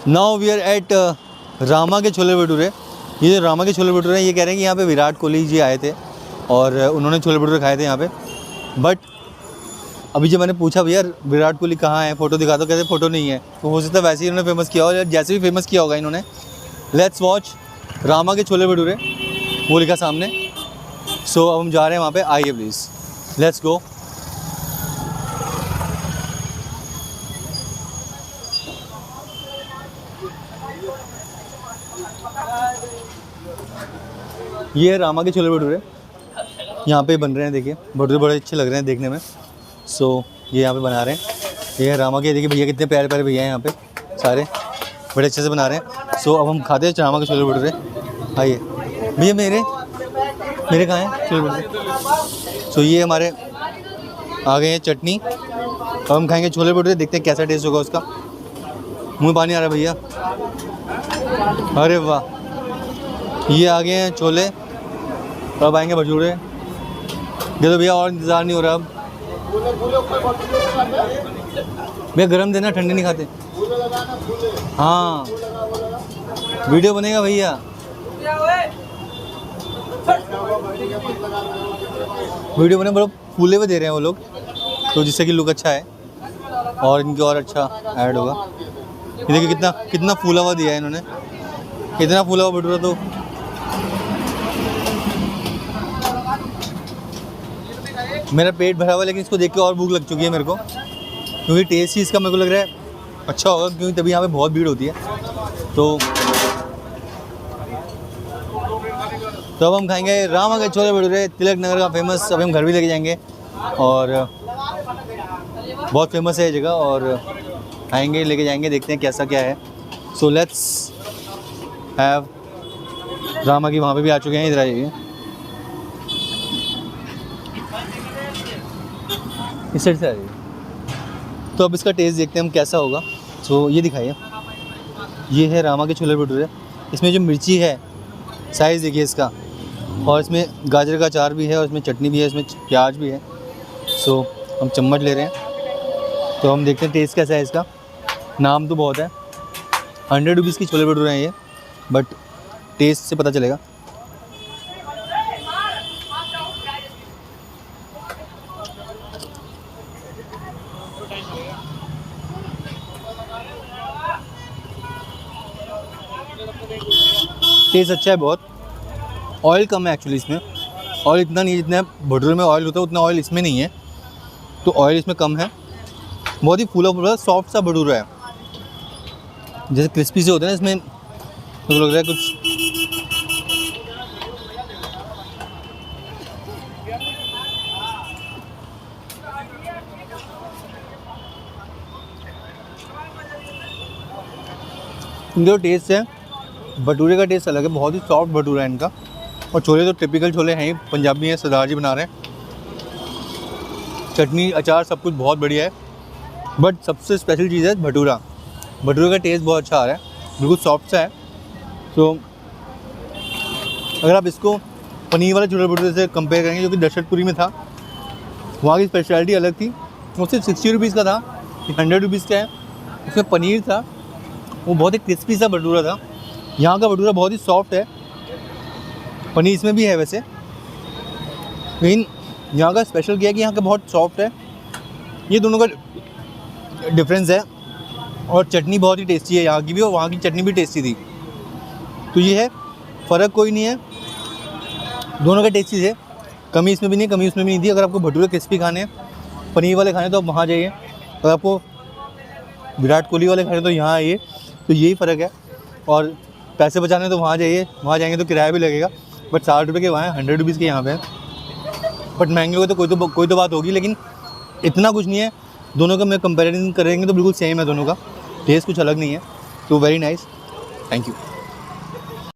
Now we are at Rama के छोले भटूरे। ये जो रामा के छोले भटूरे हैं, ये कह रहे हैं कि यहाँ पे विराट कोहली जी आए थे और उन्होंने छोले भटूरे खाए थे यहाँ पे। बट अभी जब मैंने पूछा भैया विराट कोहली कहाँ है, फ़ोटो दिखा दो, कहते फ़ोटो नहीं है। तो हो सकता है वैसे ही इन्होंने फेमस किया हो, जैसे भी फेमस किया होगा इन्होंने। लेट्स वॉच रामा के छोले भटूरे, वो लिखा सामने। सो अब हम जा रहे हैं वहाँ पे, आइए प्लीज़, लेट्स गो। ये है रामा के छोले भटूरे, यहाँ पे बन रहे हैं। देखिए भटूरे बड़े अच्छे लग रहे हैं देखने में। सो ये यहाँ पे बना रहे हैं। ये है रामा के, देखिए भैया कितने प्यारे प्यारे भैया हैं यहाँ पे, सारे बड़े अच्छे से बना रहे हैं। सो अब हम खाते हैं रामा के छोले भटूरे। आइए भैया, मेरे कहाँ हैं छोले भटूरे। सो ये हमारे आ गए हैं चटनी। अब हम खाएंगे छोले भटूरे, देखते हैं कैसा टेस्ट होगा उसका। मुँह पानी आ रहा है भैया, अरे वाह। ये आ गए हैं छोले, अब आएंगे भटूरे। दे दो भैया, और इंतज़ार नहीं हो रहा अब। भैया गरम देना, ठंडे नहीं खाते। हाँ वीडियो बनेगा भैया। वीडियो बने, बड़ा फूले हुए दे रहे हैं वो लोग, तो जिससे कि लुक अच्छा है और इनके और अच्छा ऐड होगा। ये देखिए कितना कितना फूला हुआ दिया है इन्होंने, इतना फूला हुआ भटूरा। तो मेरा पेट भरा हुआ है, लेकिन इसको देख के और भूख लग चुकी है मेरे को, क्योंकि टेस्ट ही इसका मेरे को लग रहा है अच्छा होगा, क्योंकि तभी यहाँ पे बहुत भीड़ होती है। तो अब हम खाएंगे रामा के छोले भटूरे, तिलक नगर का फेमस। अभी हम घर भी लेके जाएंगे और बहुत फेमस है ये जगह, और खाएंगे, लेके जाएंगे, देखते हैं कैसा क्या है। सो लेट्स हैव रामा की। वहाँ पे भी आ चुके हैं, इधर आइए, इस साइड से आ रही है। तो अब इसका टेस्ट देखते हैं हम कैसा होगा। सो ये दिखाइए, ये है रामा के छोले भटूरे। इसमें जो मिर्ची है, साइज़ देखिए इसका, और इसमें गाजर का अचार भी है, और इसमें चटनी भी है, इसमें प्याज भी है। सो हम चम्मच ले रहे हैं, तो हम देखते हैं टेस्ट कैसा है इसका। नाम तो बहुत है, 100 रुपीज़ की छोले भटूरे हैं ये, बट टेस्ट से पता चलेगा। टेस्ट अच्छा है बहुत। ऑयल कम है एक्चुअली इसमें, ऑयल इतना नहीं है जितना भटूरे में ऑयल होता है, उतना ऑयल इसमें नहीं है, तो ऑयल इसमें कम है। बहुत ही फूला फूला सॉफ्ट सा भटूरा है, जैसे क्रिस्पी से होते हैं ना, इसमें तो लग रहा है कुछ। इनका जो टेस्ट है, भटूरे का टेस्ट अलग है, बहुत ही सॉफ्ट भटूरा है इनका। और छोले तो टिपिकल छोले हैं ही, पंजाबी हैं, सरदार जी बना रहे हैं। चटनी अचार सब कुछ बहुत बढ़िया है, बट सबसे स्पेशल चीज़ है भटूरा। भटूरे का टेस्ट बहुत अच्छा आ रहा है, बिल्कुल सॉफ्ट सा है। तो अगर आप इसको पनीर वाले छोले भटूरे से कंपेयर करेंगे, जो कि दशरथपुरी में था, वहाँ की स्पेशलिटी अलग थी। वो सिर्फ 60 रुपीज़ का था, 100 रुपीज़ का है। उसमें पनीर था, वो बहुत ही क्रिस्पी सा भटूरा था। यहाँ का भटूरा बहुत ही सॉफ्ट है, पनीर इसमें भी है वैसे, लेकिन यहाँ का स्पेशल क्या है कि यहाँ का बहुत सॉफ्ट है। ये दोनों का डिफरेंस है। और चटनी बहुत ही टेस्टी है यहाँ की भी, और वहाँ की चटनी भी टेस्टी थी। तो ये है, फ़र्क कोई नहीं है, दोनों का टेस्टी है। कमी इसमें भी नहीं, कमी उसमें भी नहीं थी। अगर आपको भटूरे क्रिस्पी खाने हैं, पनीर वाले खाने, तो आप वहाँ जाइए। अगर आपको विराट कोहली वाले खाने तो यहाँ आइए। तो यही फ़र्क है। और पैसे बचाने तो वहाँ जाइए, वहाँ जाएंगे तो किराया भी लगेगा, बट 60 रुपये के वहाँ है, 100 रुपीज़ के यहाँ पे है। बट महंगे हो तो कोई तो बात होगी, लेकिन इतना कुछ नहीं है। दोनों का मैं कंपैरिजन करेंगे तो बिल्कुल सेम है, दोनों का टेस्ट कुछ अलग नहीं है। तो वेरी नाइस, थैंक यू।